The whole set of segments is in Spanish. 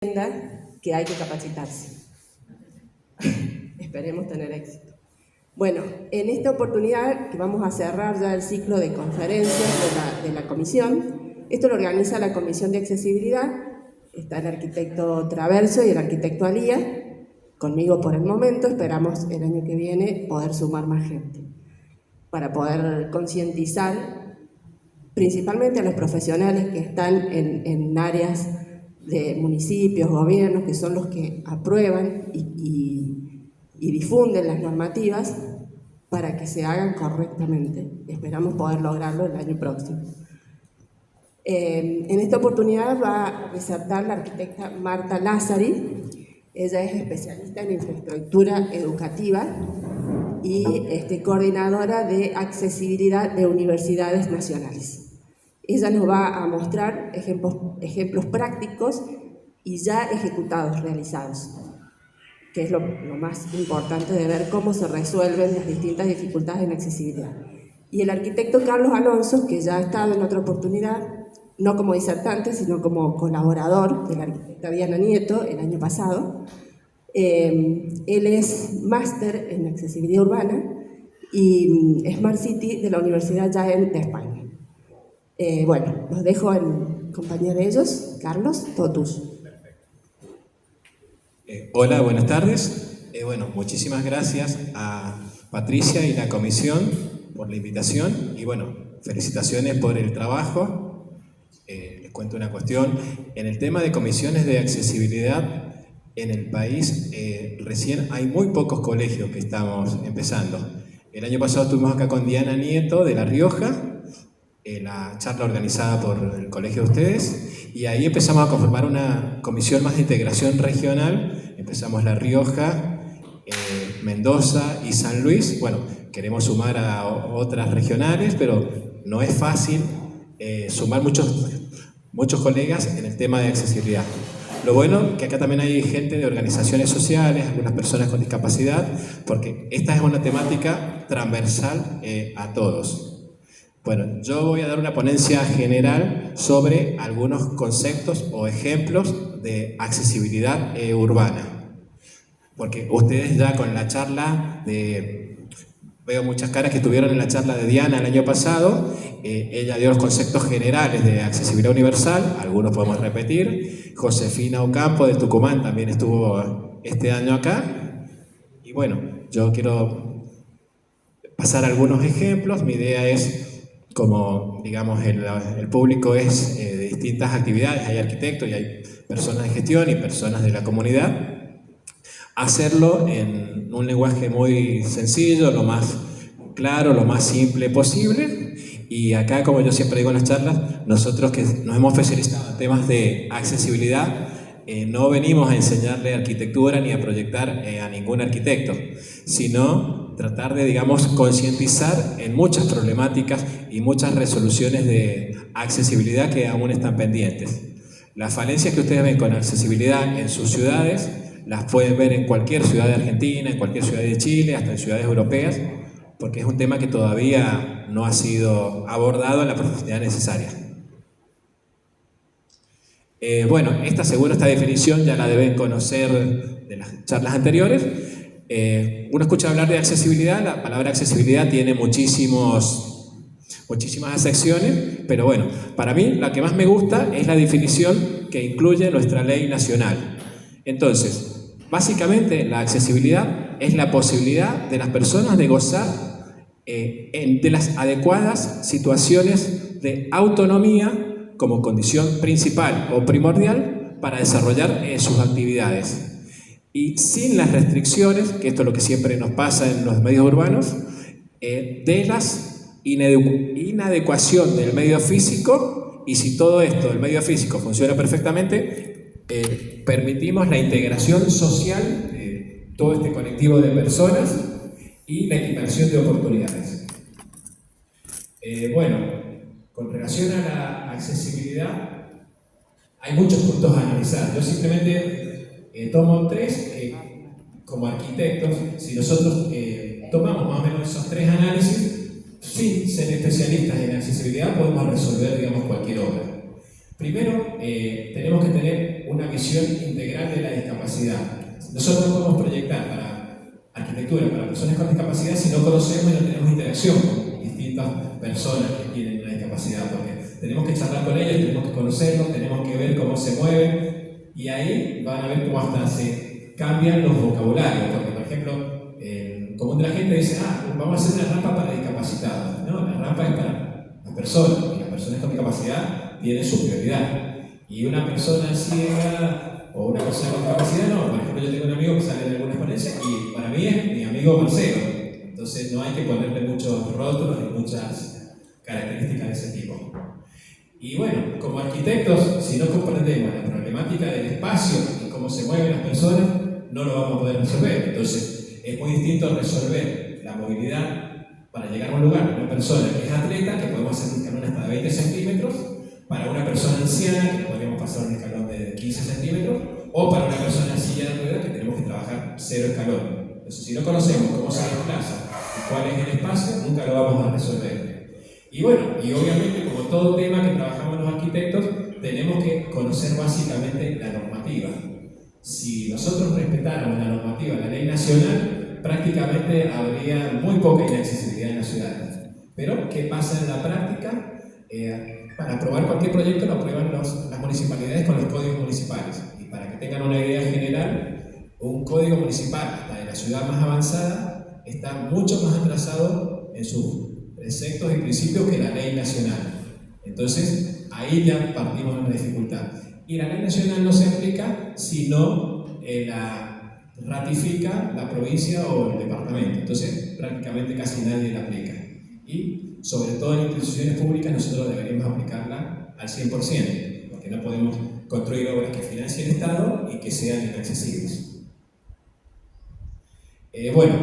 que hay que capacitarse. Esperemos tener éxito. Bueno, en esta oportunidad que vamos a cerrar ya el ciclo de conferencias de la comisión, esto lo organiza la Comisión de Accesibilidad, está el arquitecto Traverso y el arquitecto Alía, conmigo por el momento, esperamos el año que viene poder sumar más gente, para poder concientizar principalmente a los profesionales que están en áreas de municipios, gobiernos, que son los que aprueban y difunden las normativas para que se hagan correctamente. Esperamos poder lograrlo el año próximo. En esta oportunidad va a resaltar la arquitecta Marta Lázari. Ella es especialista en infraestructura educativa y coordinadora de accesibilidad de universidades nacionales. Ella nos va a mostrar ejemplos prácticos y ya ejecutados, realizados, que es lo más importante de ver cómo se resuelven las distintas dificultades en accesibilidad. Y el arquitecto Carlos Alonso, que ya ha estado en otra oportunidad, no como disertante, sino como colaborador de la arquitecta Diana Nieto el año pasado. Él es máster en accesibilidad urbana y Smart City de la Universidad Jaén de España. Bueno, los dejo en compañía de ellos. Carlos, todo tuyo. Hola, buenas tardes. Bueno, muchísimas gracias a Patricia y la comisión por la invitación y bueno, felicitaciones por el trabajo. Les cuento una cuestión. En el tema de comisiones de accesibilidad en el país, recién hay muy pocos colegios que estamos empezando. El año pasado estuvimos acá con Diana Nieto de La Rioja, la charla organizada por el colegio de ustedes, y ahí empezamos a conformar una comisión más de integración regional. Empezamos La Rioja, Mendoza y San Luis. Bueno, queremos sumar a otras regionales, pero no es fácil sumar muchos colegas en el tema de accesibilidad. Lo bueno que acá también hay gente de organizaciones sociales, algunas personas con discapacidad, porque esta es una temática transversal a todos. Bueno, yo voy a dar una ponencia general sobre algunos conceptos o ejemplos de accesibilidad urbana. Porque ustedes ya con la charla veo muchas caras que estuvieron en la charla de Diana el año pasado. Ella dio los conceptos generales de accesibilidad universal, algunos podemos repetir. Josefina Ocampo de Tucumán también estuvo este año acá. Y bueno, yo quiero pasar algunos ejemplos. Mi idea es, como digamos el público es de distintas actividades, hay arquitectos y hay personas de gestión y personas de la comunidad, hacerlo en un lenguaje muy sencillo, lo más claro, lo más simple posible. Y acá, como yo siempre digo en las charlas, nosotros que nos hemos especializado en temas de accesibilidad, no venimos a enseñarle arquitectura ni a proyectar a ningún arquitecto, sino tratar de, digamos, concientizar en muchas problemáticas y muchas resoluciones de accesibilidad que aún están pendientes. Las falencias que ustedes ven con accesibilidad en sus ciudades, las pueden ver en cualquier ciudad de Argentina, en cualquier ciudad de Chile, hasta en ciudades europeas, porque es un tema que todavía no ha sido abordado en la profundidad necesaria. Bueno, esta definición ya la deben conocer de las charlas anteriores. Uno escucha hablar de accesibilidad, la palabra accesibilidad tiene muchísimas acepciones, pero bueno, para mí la que más me gusta es la definición que incluye nuestra ley nacional. Entonces, básicamente la accesibilidad es la posibilidad de las personas de gozar de las adecuadas situaciones de autonomía como condición principal o primordial para desarrollar sus actividades. Y sin las restricciones, que esto es lo que siempre nos pasa en los medios urbanos, de las inadecuación del medio físico, y si todo esto, el medio físico, funciona perfectamente, permitimos la integración social de todo este colectivo de personas y la equiparación de oportunidades. Bueno, con relación a la accesibilidad, hay muchos puntos a analizar. Yo simplemente tomo tres como arquitectos. Si nosotros tomamos más o menos esos tres análisis, sin ser especialistas en accesibilidad, podemos resolver, digamos, cualquier obra. Primero, tenemos que tener una visión integral de la discapacidad. Nosotros no podemos proyectar para arquitectura para personas con discapacidad si no conocemos y no tenemos interacción con distintas personas que tienen una discapacidad, porque tenemos que charlar con ellos, tenemos que conocerlos, tenemos que ver cómo se mueven, y ahí van a ver cómo hasta se cambian los vocabularios, porque por ejemplo, común de la gente dice, vamos a hacer una rampa para discapacitados. No, la rampa es para las personas, y las personas con discapacidad tienen su prioridad. Y una persona ciega o una persona con discapacidad no. Por ejemplo, yo tengo un amigo que sale de algunas ponencias y para mí es mi amigo Marcelo. Entonces no hay que ponerle muchos rótulos y muchas características de ese tipo. Y bueno, como arquitectos, si no comprendemos la problemática del espacio y cómo se mueven las personas, no lo vamos a poder resolver. Entonces es muy distinto resolver la movilidad para llegar a un lugar, una persona que es atleta, que podemos hacer un escalón hasta de 20 centímetros, para una persona anciana, que podríamos pasar un escalón de 15 centímetros, o para una persona en silla de ruedas, que tenemos que trabajar 0 escalón. Entonces, si no conocemos cómo se desplaza y cuál es el espacio, nunca lo vamos a resolver. Y bueno, y obviamente, como todo tema que trabajamos los arquitectos, tenemos que conocer básicamente la normativa. Si nosotros respetáramos la normativa, la ley nacional, prácticamente habría muy poca inaccesibilidad en las ciudades. Pero, ¿qué pasa en la práctica? Para aprobar cualquier proyecto lo aprueban las municipalidades con los códigos municipales. Y para que tengan una idea general, un código municipal, hasta de la ciudad más avanzada, está mucho más atrasado en sus preceptos y principios que la ley nacional. Entonces, ahí ya partimos de una dificultad. Y la ley nacional no se aplica si no la ratifica la provincia o el departamento. Entonces, prácticamente casi nadie la aplica. Y sobre todo en instituciones públicas nosotros deberíamos aplicarla al 100%, porque no podemos construir obras que financie el Estado y que sean inaccesibles. Bueno,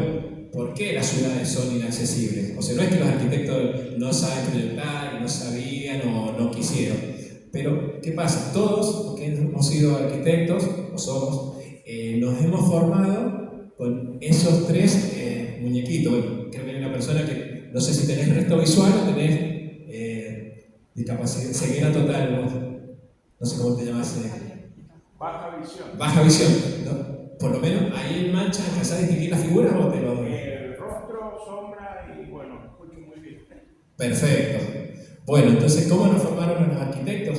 ¿por qué las ciudades son inaccesibles? O sea, no es que los arquitectos no saben proyectar, no sabían o no quisieron, pero ¿qué pasa? Todos los que hemos sido arquitectos, o somos, nos hemos formado con esos tres muñequitos. Bueno, creo que hay una persona que no sé si tenés resto visual o tenés discapacidad, ceguera total, no sé cómo te llamas. Baja visión. Baja visión, ¿no? Por lo menos ahí en mancha, ¿empezás a distinguir las figuras o te lo...? El rostro, sombra y bueno, escucho muy bien. Perfecto. Bueno, entonces, ¿cómo nos formaron los arquitectos?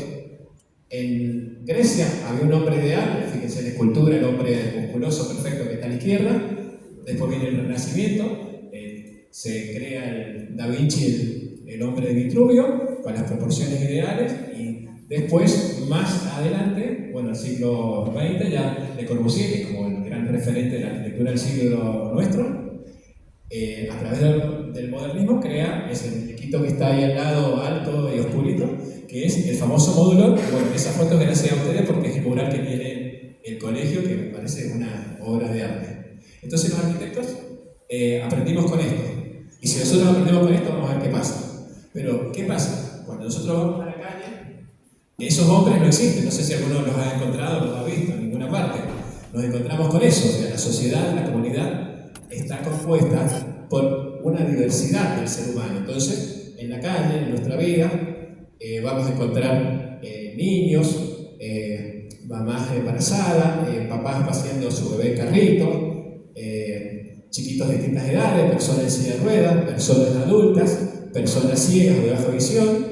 En Grecia había un hombre ideal, fíjense en la escultura, el hombre musculoso perfecto que está a la izquierda. Después viene el Renacimiento. Se crea el Da Vinci, el hombre de Vitruvio, con las proporciones ideales, y después, más adelante, bueno, el siglo XX, ya Le Corbusier, como el gran referente de la arquitectura del siglo nuestro, a través del modernismo, crea ese muñequito que está ahí al lado, alto y oscurito, que es el famoso módulo. Bueno, esa foto es gracias a ustedes porque es el mural que tiene el colegio, que me parece una obra de arte. Entonces los arquitectos aprendimos con esto. Y si nosotros aprendemos con esto, vamos a ver qué pasa. Pero, ¿qué pasa? Cuando nosotros vamos a la calle, esos hombres no existen. No sé si alguno los ha encontrado o los ha visto en ninguna parte. Nos encontramos con eso. O sea, la sociedad, la comunidad, está compuesta por una diversidad del ser humano. Entonces, en la calle, en nuestra vida, vamos a encontrar niños, mamás embarazadas, papás paseando a su bebé en carrito, chiquitos de distintas edades, personas en silla de ruedas, personas adultas, personas ciegas o de baja visión,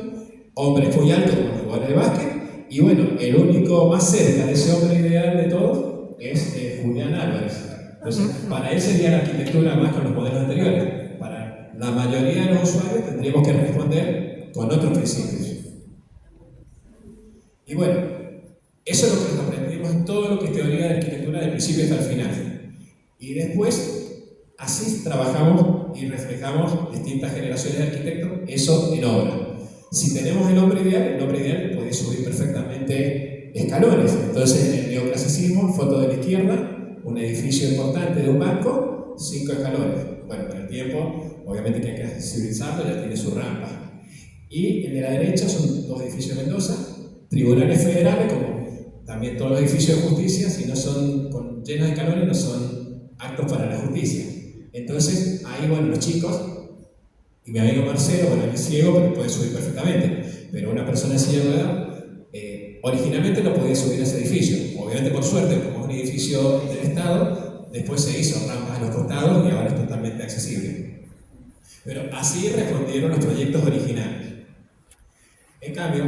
hombres muy altos como jugadores de básquet, y bueno, el único más cerca de ese hombre ideal de todos es Julián Álvarez. Entonces, para él sería la arquitectura más con los modelos anteriores. Para la mayoría de los usuarios tendríamos que responder con otros principios. Y bueno, eso es lo que aprendimos en todo lo que es teoría de arquitectura del principio hasta el final. Y después, así trabajamos y reflejamos distintas generaciones de arquitectos, eso en obra. Si tenemos el hombre ideal puede subir perfectamente escalones. Entonces, en el neoclasicismo, foto de la izquierda, un edificio importante de un banco, 5 escalones. Bueno, con el tiempo, obviamente que hay que accesibilizarlo, ya tiene su rampa. Y el de la derecha son 2 edificios de Mendoza, tribunales federales, como también todos los edificios de justicia, si no son llenos de escalones, no son actos para la justicia. Entonces, ahí, bueno, los chicos, y mi amigo Marcelo, bueno, él es ciego, pero puede subir perfectamente, pero una persona en silla de ruedas, originalmente no podía subir a ese edificio. Obviamente, por suerte, como es un edificio del Estado, después se hizo rampas a los costados y ahora es totalmente accesible. Pero así respondieron los proyectos originales. En cambio,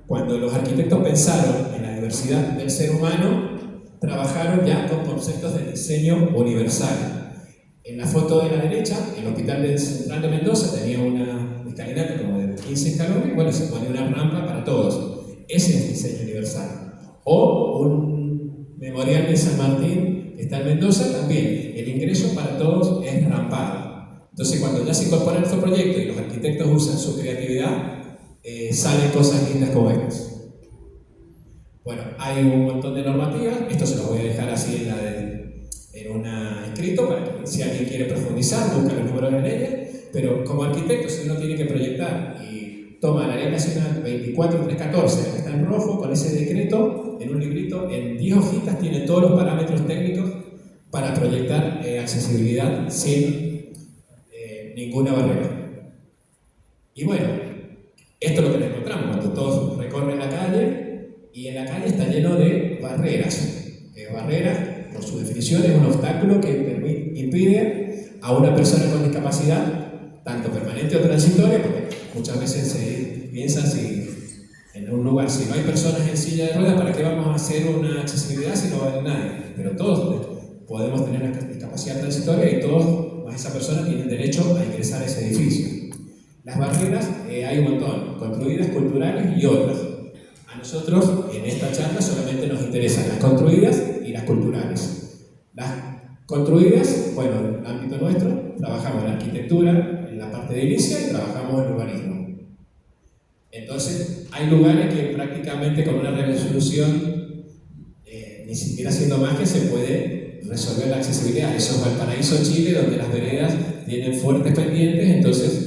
cuando los arquitectos pensaron en la diversidad del ser humano, trabajaron ya con conceptos de diseño universal. En la foto de la derecha, el Hospital Central de Mendoza tenía una escalinata como de 15 escalones, bueno, se pone una rampa para todos. Ese es el diseño universal. O un memorial de San Martín que está en Mendoza, también el ingreso para todos es rampado. Entonces, cuando ya se incorporan estos proyectos y los arquitectos usan su creatividad, salen cosas lindas como estas. Bueno, hay un montón de normativas, esto se los voy a dejar así en un escrito para que si alguien quiere profundizar, busca los números de leyes, pero como arquitecto, si uno tiene que proyectar y toma la Ley Nacional 24314, que está en rojo, con ese decreto, en un librito, en 10 hojitas tiene todos los parámetros técnicos para proyectar accesibilidad sin ninguna barrera. Y bueno, esto es lo que nos encontramos cuando todos recorren la calle, y en la calle está lleno de barreras. Barreras, por su definición, es un obstáculo que impide a una persona con discapacidad, tanto permanente o transitoria, porque muchas veces se piensa si en un lugar, si no hay personas en silla de ruedas, ¿para qué vamos a hacer una accesibilidad si no va a haber nadie? Pero todos podemos tener una discapacidad transitoria y todos, más esa persona, tienen derecho a ingresar a ese edificio. Las barreras hay un montón, construidas, culturales y otras. A nosotros en esta charla solamente nos interesan las construidas y las culturales. Las construidas, bueno, en el ámbito nuestro, trabajamos en arquitectura, en la parte de edilicia y trabajamos en urbanismo. Entonces, hay lugares que prácticamente con una resolución, ni siquiera siendo magia, se puede resolver la accesibilidad. Eso es Valparaíso, Chile, donde las veredas tienen fuertes pendientes, entonces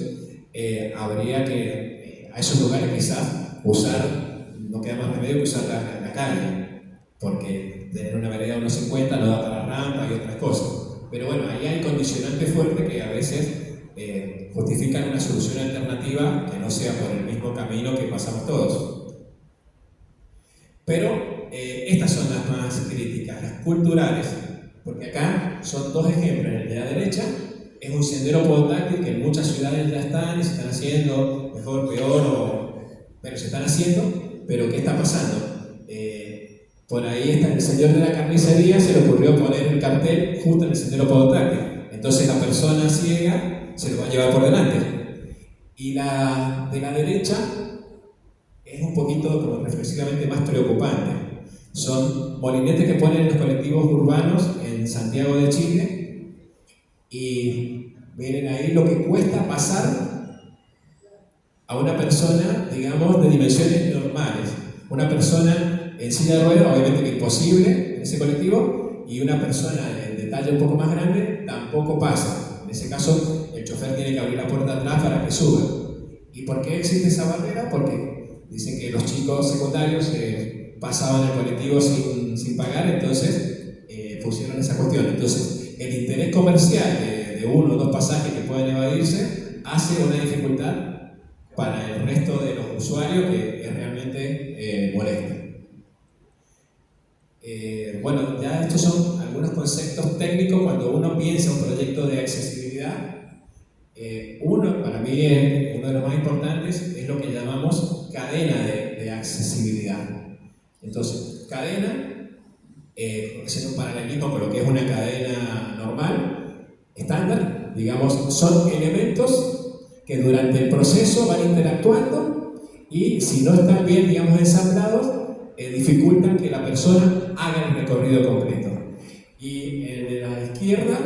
habría que a esos lugares quizás usar, no queda más remedio que usar la calle, porque tener una vereda de 1,50 no da para rampa y otras cosas. Pero bueno, ahí hay condicionantes fuertes que a veces justifican una solución alternativa que no sea por el mismo camino que pasamos todos. Pero estas son las más críticas, las culturales, porque acá son dos ejemplos. El de la derecha es un sendero podotáctil que en muchas ciudades ya están y se están haciendo, mejor, peor, pero se están haciendo. Pero ¿qué está pasando? Por ahí está el señor de la carnicería, se le ocurrió poner el cartel justo en el sendero podotáctil. Entonces la persona ciega se lo va a llevar por delante. Y la de la derecha es un poquito, como reflexivamente, más preocupante. Son molinetes que ponen en los colectivos urbanos en Santiago de Chile y miren ahí lo que cuesta pasar a una persona, digamos, de dimensiones normales. Una persona en silla de ruedas, obviamente que imposible en ese colectivo, y una persona de talla un poco más grande tampoco pasa. En ese caso, el chofer tiene que abrir la puerta atrás para que suba. ¿Y por qué existe esa barrera? Porque dicen que los chicos secundarios pasaban el colectivo sin pagar, entonces pusieron esa cuestión. Entonces, el interés comercial de uno o dos pasajes que pueden evadirse hace una dificultad para el resto de los usuarios que es realmente molesta. Bueno, ya estos son algunos conceptos técnicos cuando uno piensa un proyecto de accesibilidad. Uno, para mí, uno de los más importantes es lo que llamamos cadena de accesibilidad. Entonces, cadena, haciendo un paralelismo con lo que es una cadena normal, estándar, digamos, son elementos que durante el proceso van interactuando y si no están bien, digamos, ensamblados, dificultan que la persona haga el recorrido completo. Y el de la izquierda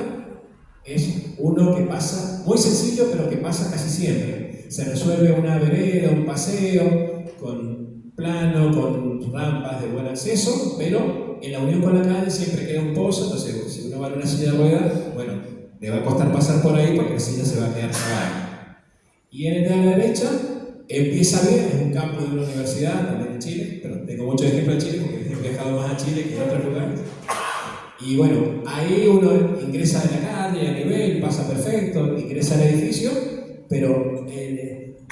es uno que pasa, muy sencillo, pero que pasa casi siempre. Se resuelve una vereda, un paseo, con plano, con rampas de buen acceso, pero en la unión con la calle siempre queda un pozo, entonces si uno va en una silla de ruedas, bueno, le va a costar pasar por ahí porque la silla se va a quedar trabada. Y en el de la derecha empieza bien, es un campus de una universidad, también en Chile, pero tengo muchos ejemplos en Chile porque he viajado más a Chile que en otros lugares. Y bueno, ahí uno ingresa en la calle, a nivel, pasa perfecto, ingresa al edificio, pero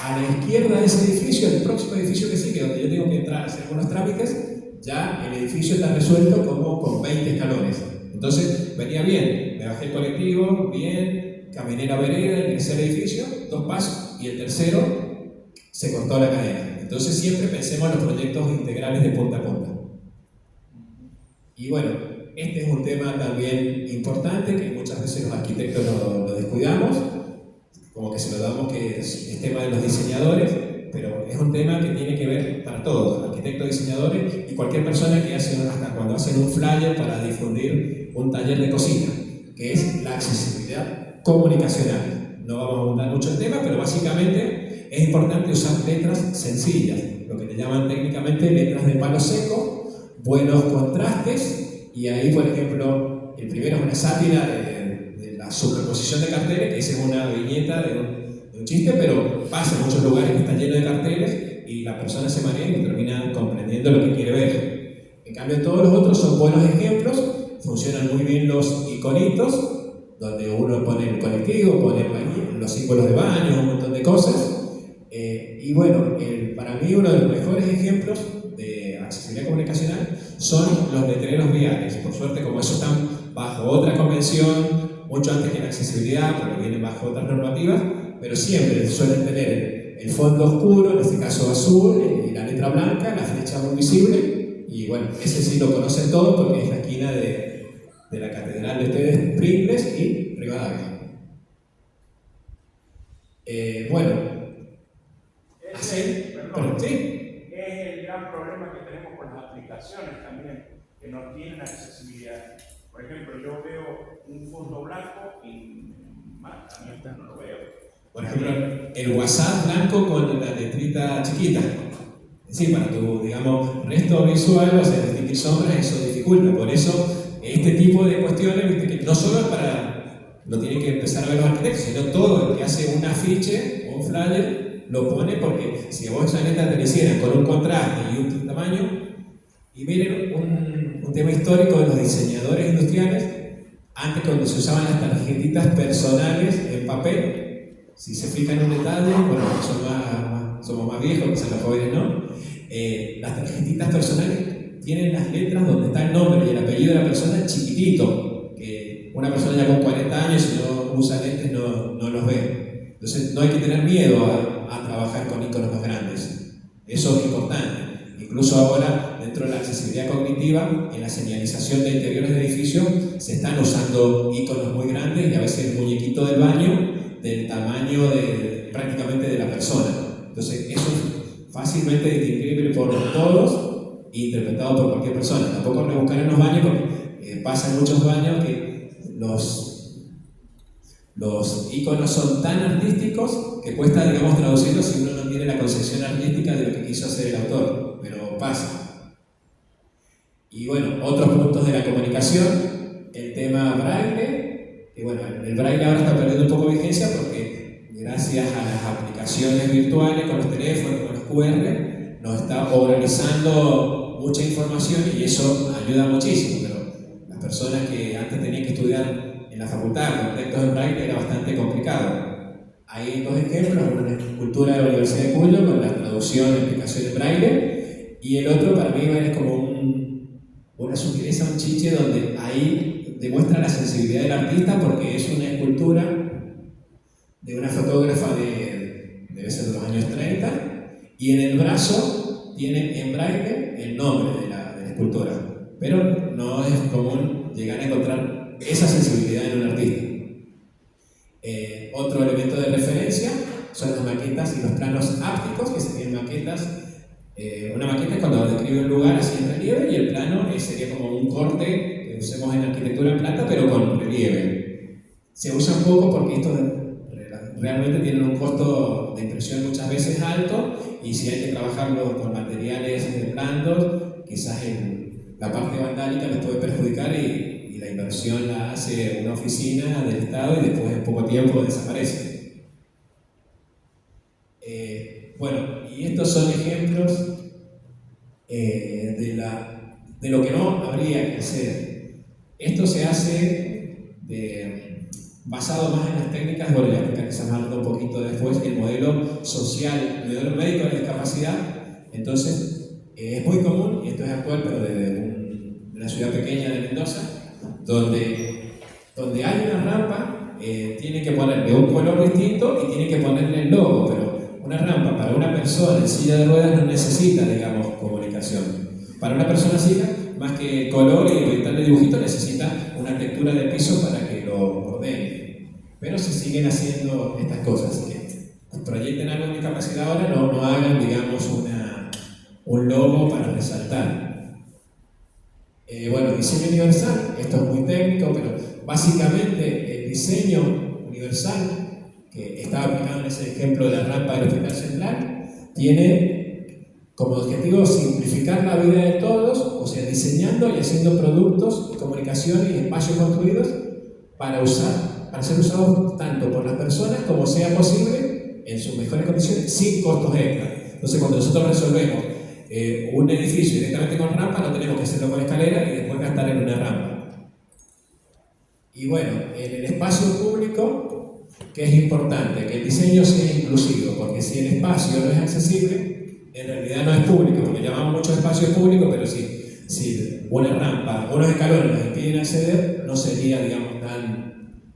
A la izquierda de ese edificio, el próximo edificio que sigue, donde yo tengo que entrar a hacer algunos trámites, ya el edificio está resuelto como con 20 escalones. Entonces venía bien, me bajé el colectivo, bien, caminé la vereda, el tercer edificio, 2 pasos, y el tercero se cortó la cadena. Entonces siempre pensemos en los proyectos integrales de punta a punta. Y bueno, este es un tema también importante que muchas veces los arquitectos lo descuidamos, como que se lo damos que es tema de los diseñadores, pero es un tema que tiene que ver para todos, arquitectos, diseñadores y cualquier persona que hace, hasta cuando hacen un flyer para difundir un taller de cocina, que es la accesibilidad comunicacional. No vamos a abundar mucho el tema, pero básicamente es importante usar letras sencillas, lo que le llaman técnicamente letras de palo seco, buenos contrastes, y ahí, por ejemplo, el primero es una sátira de la superposición de carteles, que esa es una viñeta de un chiste, pero pasa en muchos lugares que está lleno de carteles y la persona se marea y termina comprendiendo lo que quiere ver. En cambio, todos los otros son buenos ejemplos, funcionan muy bien los iconitos, donde uno pone el colectivo, pone los símbolos de baño, un montón de cosas. Y bueno, para mí uno de los mejores ejemplos de accesibilidad comunicacional son los letreros viales. Por suerte, como esos están bajo otra convención, mucho antes que la accesibilidad, porque vienen bajo otras normativas, pero siempre suelen tener el fondo oscuro, en este caso azul, y la letra blanca, la flecha muy visible, y bueno, ese sí lo conocen todos porque es la esquina de la catedral de ustedes, Pringles y Rivadavia. Bueno, ¿sí? ¿sí? Es el gran problema que tenemos con las aplicaciones también, que no tienen accesibilidad. Por ejemplo, yo veo un fondo blanco y más, también no lo veo. Por ejemplo, el WhatsApp blanco con la letrita chiquita. Sí, para tu, digamos, resto visual, o sea, distinguir sombras, eso dificulta. Por eso, este tipo de cuestiones, ¿viste? Que no solo es para, lo tienen que empezar a ver los arquitectos, sino todo el que hace un afiche o un flyer, lo pone porque si vos esa letra te la hicieran con un contraste y un tamaño, y miren un tema histórico de los diseñadores industriales, antes cuando se usaban las tarjetitas personales en papel, si se fijan en un detalle, bueno, somos más viejos, quizás los jóvenes no, las tarjetitas personales tienen las letras donde está el nombre y el apellido de la persona chiquitito, que una persona ya con 40 años, si no usa lentes, no los ve. Entonces no hay que tener miedo a trabajar con iconos más grandes. Eso es importante. Incluso ahora, dentro de la accesibilidad cognitiva, en la señalización de interiores de edificios, se están usando iconos muy grandes y a veces el muñequito del baño del tamaño prácticamente de la persona. Entonces, eso es fácilmente distinguible por todos e interpretado por cualquier persona. Tampoco rebuscar en los baños porque pasa en muchos baños que los iconos son tan artísticos que cuesta, digamos, traducirlos si uno no tiene la concepción artística de lo que quiso hacer el autor, pero pasa. Y bueno, otros puntos de la comunicación, el tema braille, que bueno, el braille ahora está perdiendo un poco vigencia porque gracias a las aplicaciones virtuales con los teléfonos, con los QR, nos está organizando mucha información y eso ayuda muchísimo, pero las personas que antes tenían que estudiar en la facultad con textos en braille era bastante complicado. Hay 2 ejemplos, uno es Cultura de la Universidad de Cuyo con la traducción y explicación en braille, y el otro para mí es como una sutileza, un chiche donde ahí demuestra la sensibilidad del artista porque es una escultura de una fotógrafa debe ser de los años 30, y en el brazo tiene en braille el nombre de la escultora, pero no es común llegar a encontrar esa sensibilidad en un artista. Otro elemento de referencia son las maquetas y los planos ápticos, que serían maquetas. Una maqueta es cuando describe un lugar así en relieve, y el plano sería como un corte que usemos en arquitectura en plata, pero con relieve. Se usa un poco porque estos realmente tienen un costo de impresión muchas veces alto, y si hay que trabajarlo con materiales blandos, quizás la parte vandálica les puede perjudicar y la inversión la hace una oficina del Estado y después en poco tiempo desaparece. Bueno, y estos son ejemplos de lo que no habría que hacer. Esto se hace basado más en las técnicas, bueno, ya explicaré esa parte un poquito después, el modelo social, el modelo médico de discapacidad. Entonces, es muy común, y esto es actual, pero de una ciudad pequeña de Mendoza, donde hay una rampa, tiene que ponerle un color distinto y tiene que ponerle el logo, pero una rampa para una persona en silla de ruedas no necesita, digamos, comunicación. Para una persona ciega, más que color y pintarle dibujito, necesita una textura de piso para que lo ordene. Pero se siguen haciendo estas cosas, que proyecten algo de discapacidad ahora, no hagan, digamos, un logo para resaltar. Bueno, diseño universal, esto es muy técnico, pero básicamente el diseño universal, que está aplicado en ese ejemplo de la rampa del Hospital Central, tiene como objetivo simplificar la vida de todos, o sea, diseñando y haciendo productos, comunicaciones y espacios construidos para ser usados tanto por las personas como sea posible en sus mejores condiciones, sin costos extra. Entonces, cuando nosotros resolvemos un edificio directamente con rampa, no tenemos que hacerlo con escalera y después gastar en una rampa. Y bueno, en el espacio público, que es importante, que el diseño sea inclusivo, porque si el espacio no es accesible, en realidad no es público, porque llamamos muchos espacios públicos, pero si una rampa, unos escalones nos impiden acceder, no sería, digamos,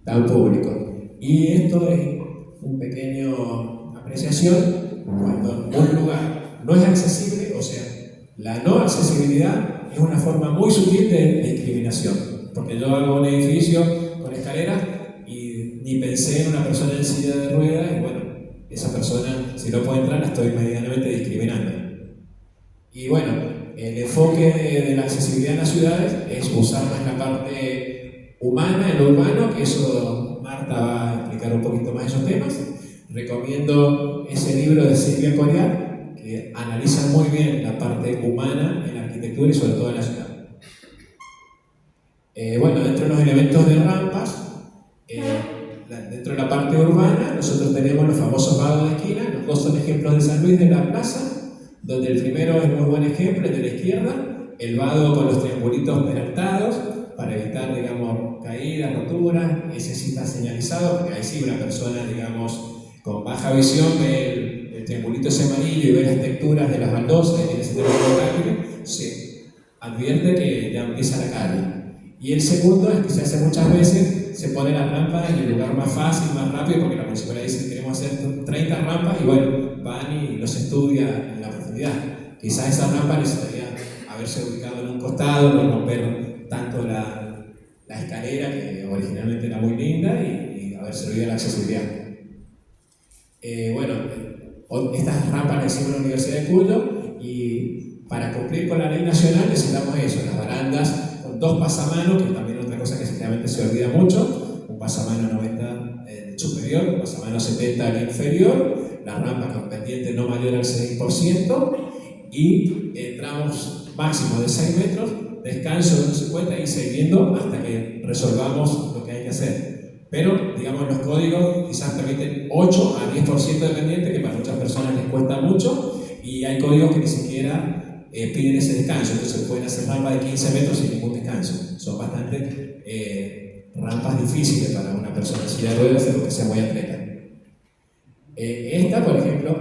tan público. Y esto es un pequeño apreciación cuando un lugar no es accesible, o sea, la no accesibilidad es una forma muy sutil de discriminación, porque yo hago un edificio con escaleras y ni pensé en una persona en silla de ruedas y bueno, esa persona, si no puede entrar, la estoy medianamente discriminando. Y bueno, el enfoque de la accesibilidad en las ciudades es usar más la parte humana en lo urbano, que eso Marta va a explicar un poquito más esos temas. Recomiendo ese libro de Silvia Coriat, que analiza muy bien la parte humana en la arquitectura y sobre todo en la ciudad. Bueno, dentro de los elementos de rampas, dentro de la parte urbana, nosotros tenemos los famosos vados de esquina. Los dos son ejemplos de San Luis de la Plaza, donde el primero es muy buen ejemplo, el de la izquierda, el vado con los triangulitos peraltados para evitar, digamos, caídas, roturas. Ese sí está señalizado, porque ahí sí una persona, digamos, con baja visión ve el triangulito ese amarillo y ve las texturas de las baldosas y tiene ese triángulo, se advierte que ya empieza la calle. Y el segundo es que se hace muchas veces, se pone la rampa en el lugar más fácil, más rápido, porque la municipalidad dice que queremos hacer 30 rampas y bueno, van y los estudia en la profundidad. Quizás esa rampa necesitaría haberse ubicado en un costado, no romper tanto la escalera, que originalmente era muy linda, y haber servido a la accesibilidad. Bueno, estas rampas las hicimos en la Universidad de Cuyo y para cumplir con la ley nacional necesitamos eso, las barandas con 2 pasamanos, que también es otra cosa que sinceramente se olvida mucho, un pasamano 90 en el superior, un pasamano 70 en el inferior, la rampa con pendiente no mayor al 6% y tramos máximos de 6 metros, descanso de 1,50 y siguiendo hasta que resolvamos lo que hay que hacer. Pero, digamos, los códigos quizás permiten 8 a 10% de pendiente, que para muchas personas les cuesta mucho, y hay códigos que ni siquiera piden ese descanso, entonces pueden hacer rampas de 15 metros sin ningún descanso. Son bastante rampas difíciles para una persona en silla de ruedas, aunque sea muy atleta. Esta, por ejemplo,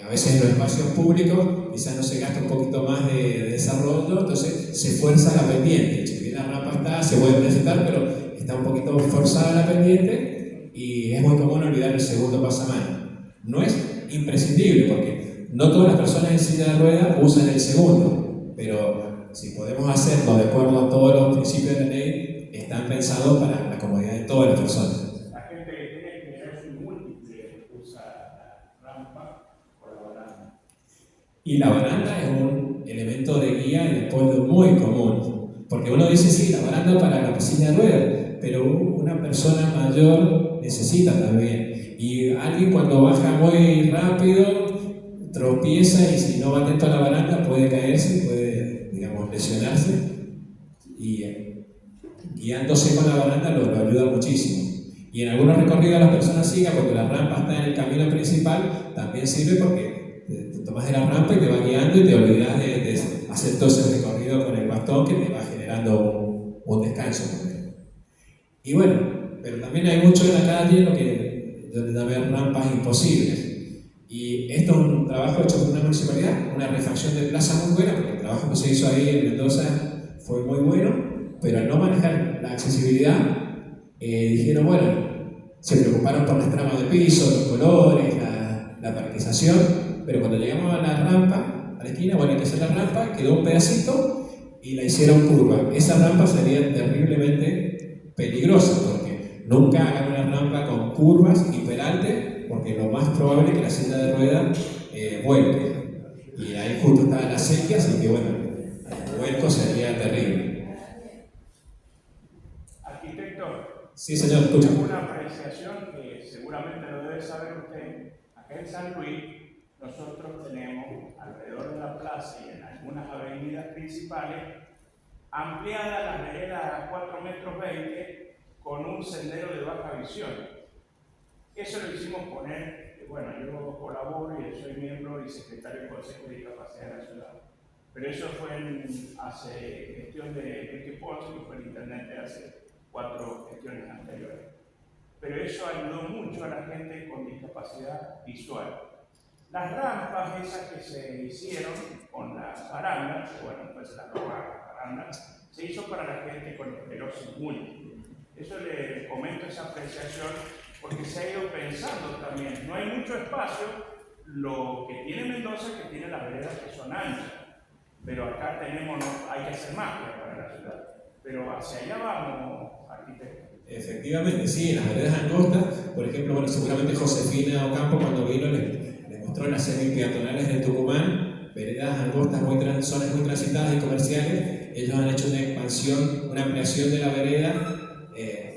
a veces en los espacios públicos quizás no se gasta un poquito más de desarrollo, entonces se fuerza la pendiente. Si bien la rampa está, se puede necesitar, pero está un poquito forzada la pendiente y es muy común olvidar el segundo pasamano. No es imprescindible porque no todas las personas en silla de ruedas usan el segundo, pero si podemos hacerlo de acuerdo a todos los principios de la ley, están pensados para la comodidad de todas las personas. La gente que tiene esclerosis múltiple usa la rampa o la baranda. Y la baranda es un elemento de guía y de apoyo muy común, porque uno dice sí, la baranda para la silla de ruedas, pero una persona mayor necesita también. Y alguien cuando baja muy rápido tropieza y si no va atento a la baranda puede caerse, puede, digamos, lesionarse. Y guiándose con la baranda lo ayuda muchísimo. Y en algunos recorridos las personas ciegas, porque la rampa está en el camino principal, también sirve porque te tomas de la rampa y te va guiando y te olvidas de hacer todo ese recorrido con el bastón que te va generando un descanso. Y bueno, pero también hay mucho en la calle lo que debe haber rampas imposibles. Y esto es un trabajo hecho por una municipalidad, una refacción de plaza muy buena, porque el trabajo que se hizo ahí en Mendoza fue muy bueno, pero al no manejar la accesibilidad, dijeron, bueno, se preocuparon por las tramas de piso, los colores, la parquización, pero cuando llegamos a la rampa, a la esquina, bueno, hay que hacer la rampa, quedó un pedacito y la hicieron curva. Esa rampa sería terriblemente peligrosa, porque nunca hagan una rampa con curvas y peralte, porque lo más probable es que la silla de ruedas vuelque. Y ahí justo estaba la sequía, así que bueno, el vuelco sería terrible. Arquitecto, sí, señor, escucha. Una apreciación que seguramente lo debe saber usted. Acá en San Luis, nosotros tenemos alrededor de la plaza y en algunas avenidas principales ampliadas las veredas a 4,20 metros con un sendero de baja visión. Eso lo hicimos poner, bueno, yo colaboro y soy miembro y secretario del Consejo de Discapacidad de la ciudad. Pero eso fue hace gestión de Enrique Ponce, que fue el intendente hace 4 gestiones anteriores. Pero eso ayudó mucho a la gente con discapacidad visual. Las rampas esas que se hicieron con las barandas, bueno, pues las barandas, se hizo para la gente con esclerosis múltiple. Eso le comento esa apreciación porque se ha ido pensando también. No hay mucho espacio, lo que tiene Mendoza es que tiene las veredas que son anchas, pero acá hay que hacer más para la ciudad. Pero hacia allá vamos, arquitecto. Efectivamente, sí, en las veredas angostas, por ejemplo, bueno, seguramente Josefina Ocampo cuando vino les mostró las semi-peatonales de Tucumán, veredas angostas, zonas muy transitadas y comerciales. Ellos han hecho una expansión, una ampliación de la vereda,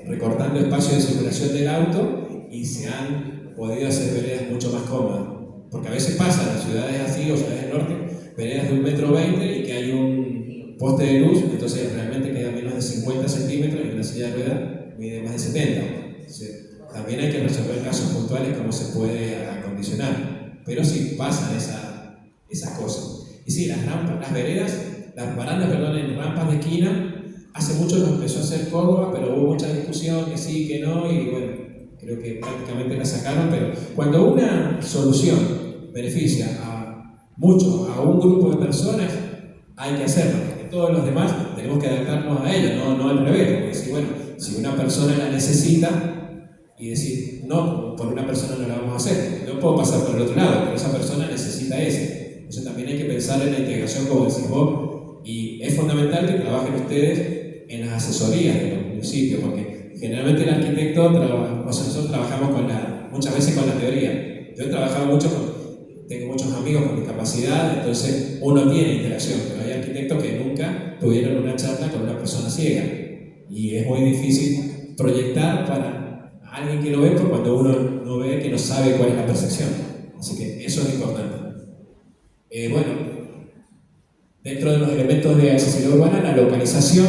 recortando espacio de circulación del auto, y se han podido hacer veredas mucho más cómodas. Porque a veces pasa en las ciudades así, o ciudades del norte, veredas de 1,20 m y que hay un poste de luz, entonces realmente queda menos de 50 centímetros y una silla de ruedas mide más de 70. Entonces, también hay que resolver casos puntuales cómo se puede acondicionar. Pero sí pasan esas cosas. Y sí, las barandas, en rampas de esquina, hace mucho lo empezó a hacer Córdoba, pero hubo mucha discusión, que sí, que no, y bueno, creo que prácticamente la sacaron. Pero cuando una solución beneficia a un grupo de personas, hay que hacerlo, porque todos los demás tenemos que adaptarnos a ella, no al revés. Porque si una persona la necesita, y decir, no, por una persona no la vamos a hacer, no puedo pasar por el otro lado, pero esa persona necesita ese. Entonces también hay que pensar en la integración, como decís vos, y es fundamental que trabajen ustedes en las asesorías de los municipios, porque generalmente el arquitecto, nosotros trabajamos muchas veces con la teoría. Yo he trabajado tengo muchos amigos con discapacidad, entonces uno tiene interacción, pero hay arquitectos que nunca tuvieron una charla con una persona ciega, y es muy difícil proyectar para alguien que lo ve, porque cuando uno no ve, que no sabe cuál es la percepción. Así que eso es importante. Bueno, dentro de los elementos de accesibilidad urbana, la localización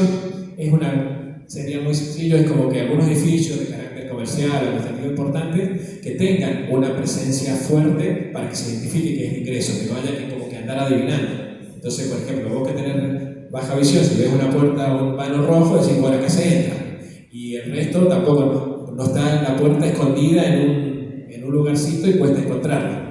sería muy sencillo. Es como que algunos edificios de carácter comercial o administrativo importante que tengan una presencia fuerte para que se identifique que es ingreso, que no haya que como que andar adivinando. Entonces, por ejemplo, vos que tenés baja visión, si ves una puerta o un vano rojo, decís, bueno, acá se entra. Y el resto tampoco no está la puerta escondida en un lugarcito y cuesta encontrarla.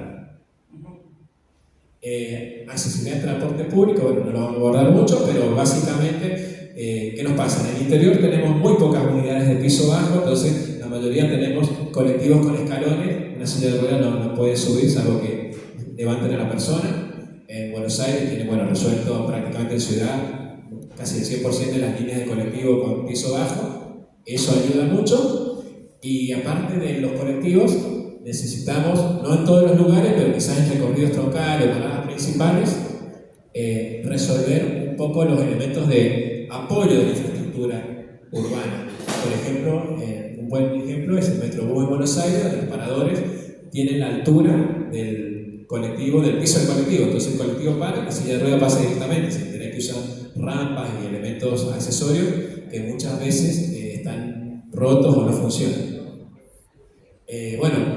Accesibilidad al transporte público, bueno, no lo vamos a abordar mucho, pero básicamente, ¿qué nos pasa? En el interior tenemos muy pocas unidades de piso bajo, entonces la mayoría tenemos colectivos con escalones. Una silla de ruedas no puede subir, salvo que levanten a la persona. En Buenos Aires tiene, resuelto prácticamente en ciudad casi el 100% de las líneas de colectivo con piso bajo. Eso ayuda mucho. Y aparte de los colectivos, necesitamos, no en todos los lugares, pero quizás en recorridos troncales o paradas principales, resolver un poco los elementos de apoyo de la infraestructura urbana. Por ejemplo, un buen ejemplo es el Metrobús en Buenos Aires, donde los paradores tienen la altura del colectivo, del piso del colectivo. Entonces el colectivo para, la silla de rueda pasa directamente, sin tener que usar rampas y elementos accesorios que muchas veces están rotos o no funcionan.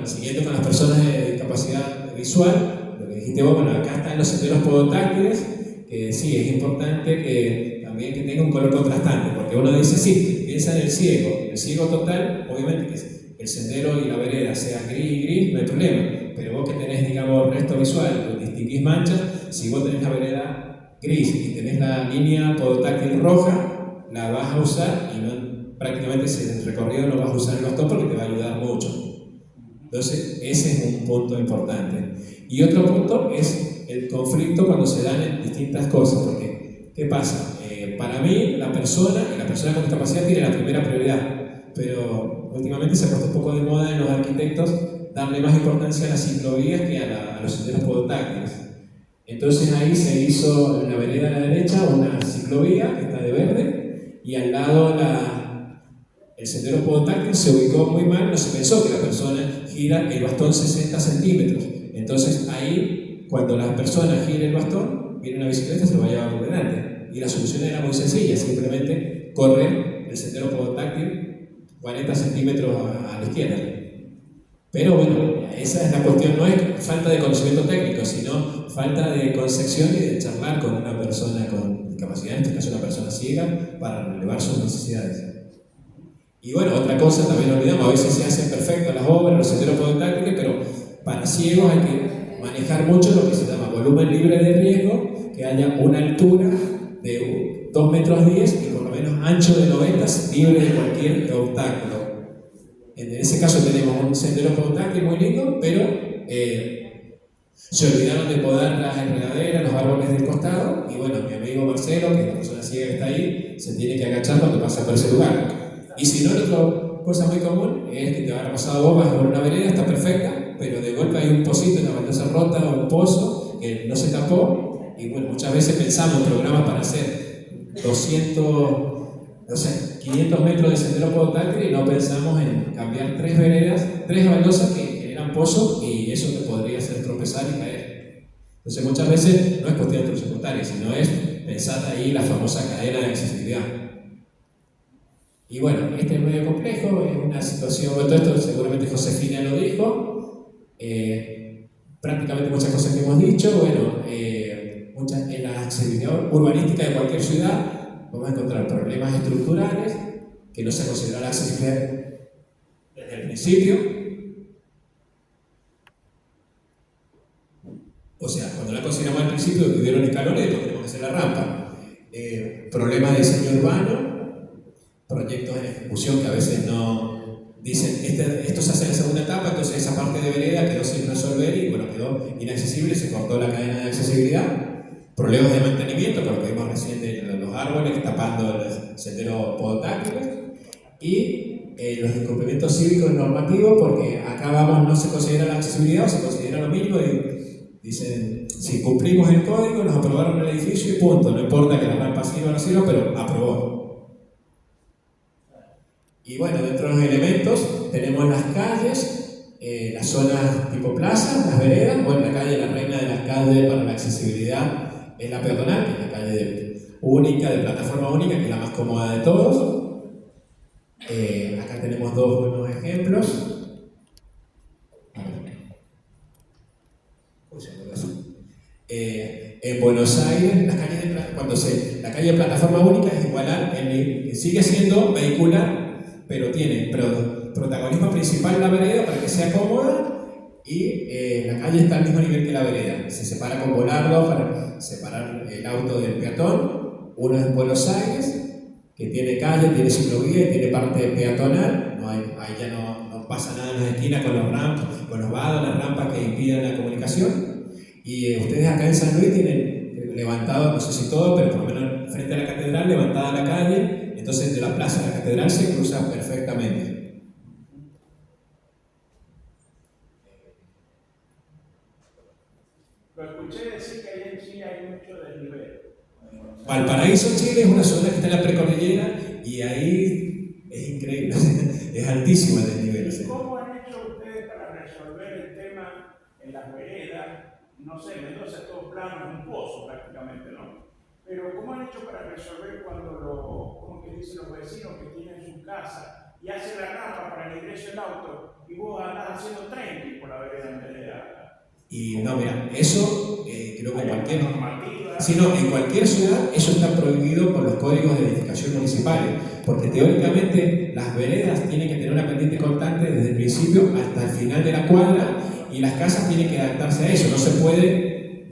Siguiendo con las personas de discapacidad visual, lo que dijiste vos, acá están los senderos podotáctiles, que sí, es importante que también que tenga un color contrastante, porque uno dice, sí, piensa en el ciego total, obviamente que el sendero y la vereda sea gris, no hay problema, pero vos que tenés, digamos, resto visual, distinguís manchas, si vos tenés la vereda gris y tenés la línea podotáctil roja, la vas a usar y no, prácticamente ese recorrido lo vas a usar el bastón porque te va a ayudar mucho. Entonces, ese es un punto importante. Y otro punto es el conflicto cuando se dan en distintas cosas, porque, ¿qué pasa? Para mí, la persona con discapacidad tiene la primera prioridad, pero últimamente se ha puesto un poco de moda en los arquitectos darle más importancia a las ciclovías que a los senderos podotáctiles. Entonces ahí se hizo en la vereda a la derecha una ciclovía que está de verde y al lado el sendero podotáctil se ubicó muy mal, no se pensó que la persona gira el bastón 60 centímetros. Entonces ahí, cuando la persona gira el bastón, viene una bicicleta y se lo va a llevar por delante. Y la solución era muy sencilla, simplemente correr el sendero podotáctil 40 centímetros a la izquierda. Pero bueno, esa es la cuestión, no es falta de conocimiento técnico, sino falta de concepción y de charlar con una persona con discapacidad, en este caso una persona ciega, para relevar sus necesidades. Y bueno, otra cosa también olvidamos, a veces se hacen perfectas las obras, los senderos podotáctiles, pero para ciegos hay que manejar mucho lo que se llama volumen libre de riesgo, que haya una altura de 2,10 metros y por lo menos ancho de 90, libre de cualquier obstáculo. En ese caso tenemos un sendero podotáctil muy lindo, pero se olvidaron de podar las enredaderas, los árboles del costado, y bueno, mi amigo Marcelo, que es la persona ciega que está ahí, se tiene que agachar cuando pasa por ese lugar. Y si no, otra cosa muy común es que te habrá pasado vos, vas por una vereda, está perfecta, pero de golpe hay un pocito, una baldosa rota o un pozo que no se tapó. Y bueno, muchas veces pensamos en programas para hacer 500 metros de sendero podotáctil y no pensamos en cambiar 3 veredas, 3 baldosas que eran pozos y eso te podría hacer tropezar y caer. Entonces muchas veces no es cuestión presupuestaria, sino es pensar ahí la famosa cadena de accesibilidad. Y bueno, este es medio complejo, es una situación, todo esto seguramente Josefina lo dijo, prácticamente muchas cosas que hemos dicho, bueno, en la accesibilidad urbanística de cualquier ciudad vamos a encontrar problemas estructurales que no se considera la accesibilidad desde el principio. O sea, cuando la consideramos al principio que hubieron escalones, después tenemos que hacer la rampa. Problemas de diseño urbano, proyectos en ejecución que a veces no dicen, esto se hace en la segunda etapa, entonces esa parte de vereda quedó sin resolver y bueno, quedó inaccesible, se cortó la cadena de accesibilidad. Problemas de mantenimiento, como lo que vimos recién de los árboles tapando el sendero podotáctil, y los incumplimientos cívicos normativos, porque acá no se considera la accesibilidad o se considera lo mínimo y dicen, si cumplimos el código, nos aprobaron el edificio y punto, no importa que la rampa sirva o no sirva, pero aprobó. Y bueno, dentro de los elementos tenemos las calles, las zonas tipo plaza, las veredas, bueno, la calle La Reina de las Calles para la accesibilidad es la peatonal, que es la calle única, de plataforma única, que es la más cómoda de todos. Acá tenemos dos buenos ejemplos. En Buenos Aires, la calle de plataforma única es igual sigue siendo vehicular, pero tiene protagonismo principal la vereda para que sea cómoda. Y la calle está al mismo nivel que la vereda, se separa con volardos para separar el auto del peatón. Uno es en Buenos Aires, que tiene calle, tiene ciclovía y tiene parte peatonal, ahí ya no pasa nada en las esquinas con los vados, las rampas que impiden la comunicación. Y ustedes acá en San Luis tienen levantado, no sé si todo, pero por lo menos frente a la catedral, levantada la calle, entonces de la plaza a la catedral se cruza perfectamente. Lo escuché decir que ahí en Chile hay mucho desnivel. Valparaíso, Chile, es una zona que está en la precordillera y ahí es increíble, es altísimo el desnivel. ¿Cómo han hecho ustedes para resolver el tema en las veredas? No sé, Mendoza es todo plano, es un pozo prácticamente, ¿no? Pero ¿cómo han hecho para resolver cuando como que dicen los vecinos que tienen su casa y hacen la rampa para el ingreso del auto y vos andás haciendo trekking por la vereda en vereda? Y no, mira, eso creo que en cualquier ciudad eso está prohibido por los códigos de edificación municipales. porque teóricamente las veredas tienen que tener una pendiente constante desde el principio hasta el final de la cuadra, y las casas tienen que adaptarse a eso. No se puede,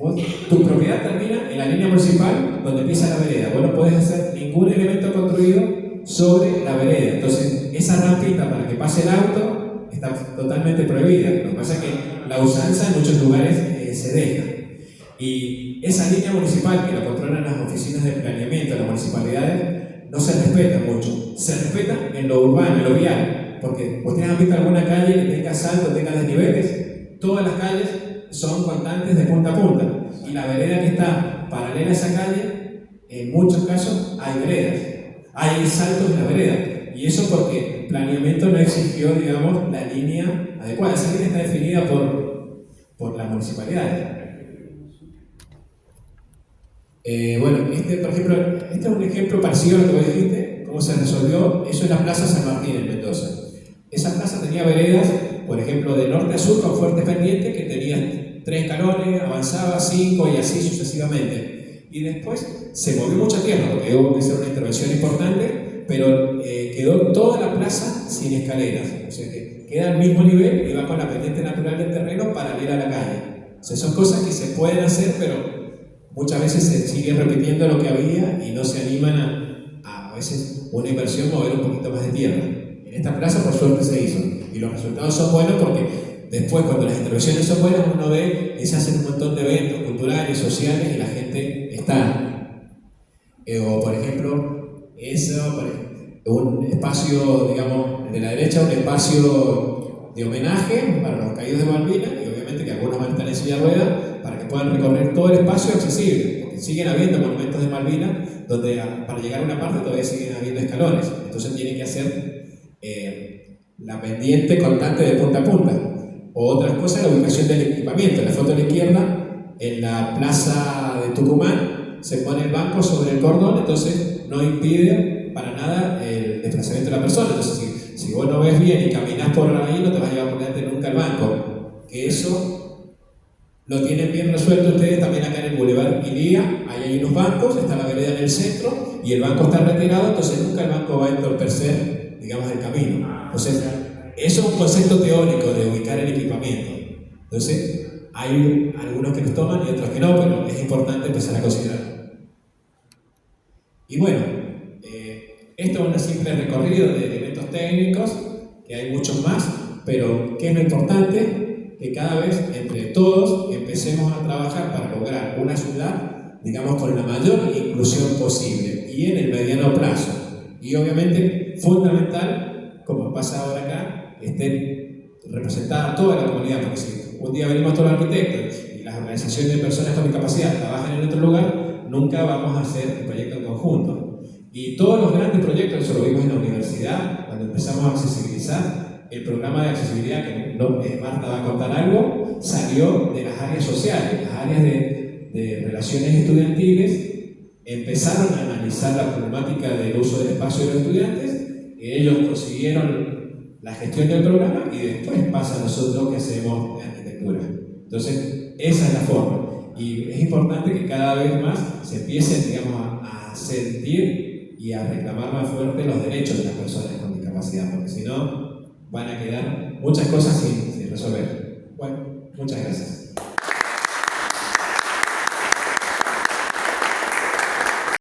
tu propiedad termina en la línea municipal donde empieza la vereda. Vos no podés hacer ningún elemento construido sobre la vereda. Entonces, esa rampita para que pase el auto está totalmente prohibida. Lo que pasa es que la usanza en muchos lugares se deja. Y esa línea municipal que la controlan las oficinas de planeamiento de las municipalidades no se respeta mucho. Se respeta en lo urbano, en lo vial. Porque ustedes han visto alguna calle que tenga salto, tenga desniveles. Todas las calles son constantes de punta a punta. Y la vereda que está paralela a esa calle, en muchos casos hay veredas. Hay saltos en la vereda. Y eso porque planeamiento no exigió, digamos, la línea adecuada. Esa línea está definida por las municipalidades. Bueno, por ejemplo, este es un ejemplo parecido a lo que vos dijiste, cómo se resolvió. Eso es la Plaza San Martín en Mendoza. Esa plaza tenía veredas, por ejemplo, de norte a sur con fuertes pendientes, que tenían 3 escalones, avanzaba 5 y así sucesivamente. Y después se movió mucha tierra, porque hubo que hacer una intervención importante, pero quedó toda la plaza sin escaleras. O sea que queda al mismo nivel y va con la pendiente natural del terreno paralela a la calle. O sea, son cosas que se pueden hacer, pero muchas veces se sigue repitiendo lo que había y no se animan a veces una inversión mover un poquito más de tierra. En esta plaza por suerte se hizo y los resultados son buenos porque después cuando las intervenciones son buenas uno ve que se hacen un montón de eventos culturales, sociales y la gente está. O por ejemplo, un espacio, digamos, de la derecha, un espacio de homenaje para los caídos de Malvinas, y obviamente que algunos van a estar en silla de ruedas para que puedan recorrer todo el espacio accesible, porque siguen habiendo monumentos de Malvinas donde para llegar a una parte todavía siguen habiendo escalones, entonces tienen que hacer la pendiente constante de punta a punta. O otra cosa, la ubicación del equipamiento. En la foto de la izquierda, en la plaza de Tucumán, se pone el banco sobre el cordón, entonces no impide para nada el desplazamiento de la persona. Entonces, si vos no ves bien y caminás por ahí, no te vas a llevar por delante nunca el banco. Que eso lo tienen bien resuelto ustedes también acá en el Boulevard Ilía. Ahí hay unos bancos, está la vereda en el centro y el banco está retirado, entonces nunca el banco va a entorpecer, digamos, el camino. Entonces, eso es un concepto teórico de ubicar el equipamiento. Entonces, hay algunos que los toman y otros que no, pero es importante empezar a considerarlo. Y bueno, esto es un simple recorrido de elementos técnicos, que hay muchos más, pero ¿qué es lo importante? Que cada vez entre todos empecemos a trabajar para lograr una ciudad, digamos, con la mayor inclusión posible y en el mediano plazo. Y obviamente, fundamental, como pasa ahora acá, esté representada toda la comunidad, porque si un día venimos todos los arquitectos y las organizaciones de personas con discapacidad trabajan en otro lugar, nunca vamos a hacer el proyecto en conjunto. Y todos los grandes proyectos, eso lo vimos en la universidad, cuando empezamos a accesibilizar, el programa de accesibilidad, que Marta va a contar algo, salió de las áreas sociales, las áreas de relaciones estudiantiles, empezaron a analizar la problemática del uso del espacio de los estudiantes, ellos consiguieron la gestión del programa y después pasa a nosotros que hacemos arquitectura. Entonces, esa es la forma. Y es importante que cada vez más se empiecen, digamos, a sentir y a reclamar más fuerte los derechos de las personas con discapacidad, porque si no, van a quedar muchas cosas sin resolver. Bueno, muchas gracias.